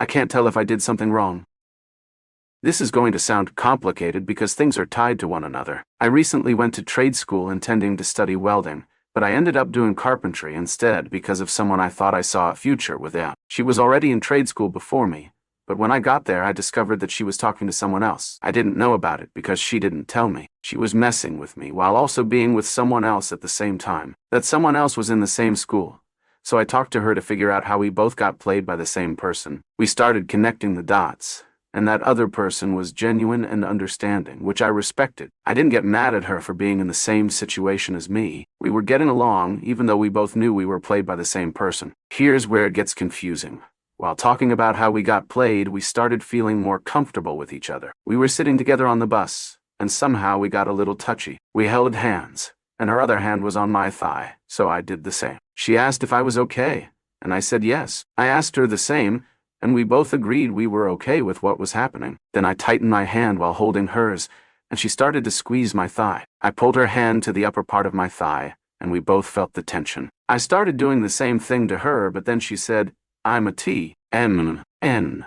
I can't tell if I did something wrong. This is going to sound complicated because things are tied to one another. I recently went to trade school intending to study welding, but I ended up doing carpentry instead because of someone I thought I saw a future with. She was already in trade school before me, but when I got there I discovered that she was talking to someone else. I didn't know about it because she didn't tell me. She was messing with me while also being with someone else at the same time. That someone else was in the same school. So I talked to her to figure out how we both got played by the same person. We started connecting the dots. And that other person was genuine and understanding, which I respected. I didn't get mad at her for being in the same situation as me. We were getting along, even though we both knew we were played by the same person. Here's where it gets confusing. While talking about how we got played, we started feeling more comfortable with each other. We were sitting together on the bus, and somehow we got a little touchy. We held hands, and her other hand was on my thigh, so I did the same. She asked if I was okay, and I said yes. I asked her the same, and we both agreed we were okay with what was happening. Then I tightened my hand while holding hers, and she started to squeeze my thigh. I pulled her hand to the upper part of my thigh, and we both felt the tension. I started doing the same thing to her, but then she said, "I'm a T-M-N."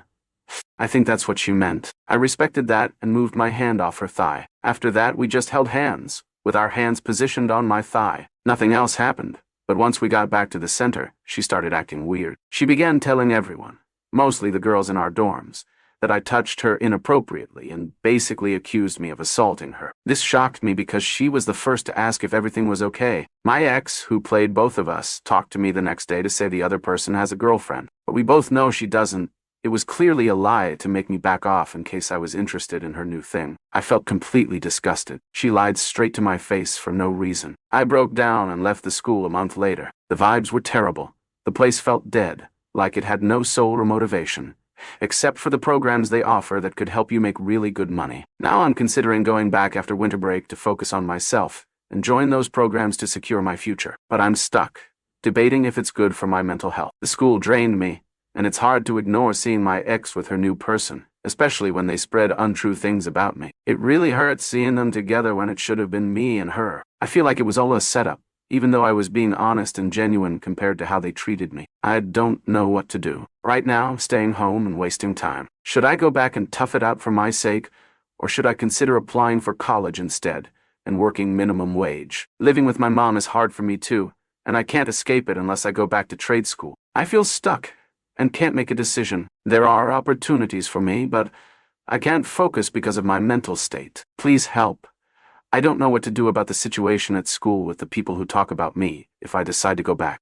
I think that's what she meant. I respected that and moved my hand off her thigh. After that, we just held hands, with our hands positioned on my thigh. Nothing else happened, but once we got back to the center, she started acting weird. She began telling everyone, mostly the girls in our dorms, that I touched her inappropriately and basically accused me of assaulting her. This shocked me because she was the first to ask if everything was okay. My ex, who played both of us, talked to me the next day to say the other person has a girlfriend, but we both know she doesn't. It was clearly a lie to make me back off in case I was interested in her new thing. I felt completely disgusted. She lied straight to my face for no reason. I broke down and left the school a month later. The vibes were terrible. The place felt dead, like it had no soul or motivation, except for the programs they offer that could help you make really good money. Now I'm considering going back after winter break to focus on myself and join those programs to secure my future. But I'm stuck, debating if it's good for my mental health. The school drained me, and it's hard to ignore seeing my ex with her new person, especially when they spread untrue things about me. It really hurts seeing them together when it should have been me and her. I feel like it was all a setup, even though I was being honest and genuine compared to how they treated me. I don't know what to do. Right now, I'm staying home and wasting time. Should I go back and tough it out for my sake, or should I consider applying for college instead and working minimum wage? Living with my mom is hard for me too, and I can't escape it unless I go back to trade school. I feel stuck and can't make a decision. There are opportunities for me, but I can't focus because of my mental state. Please help. I don't know what to do about the situation at school with the people who talk about me if I decide to go back.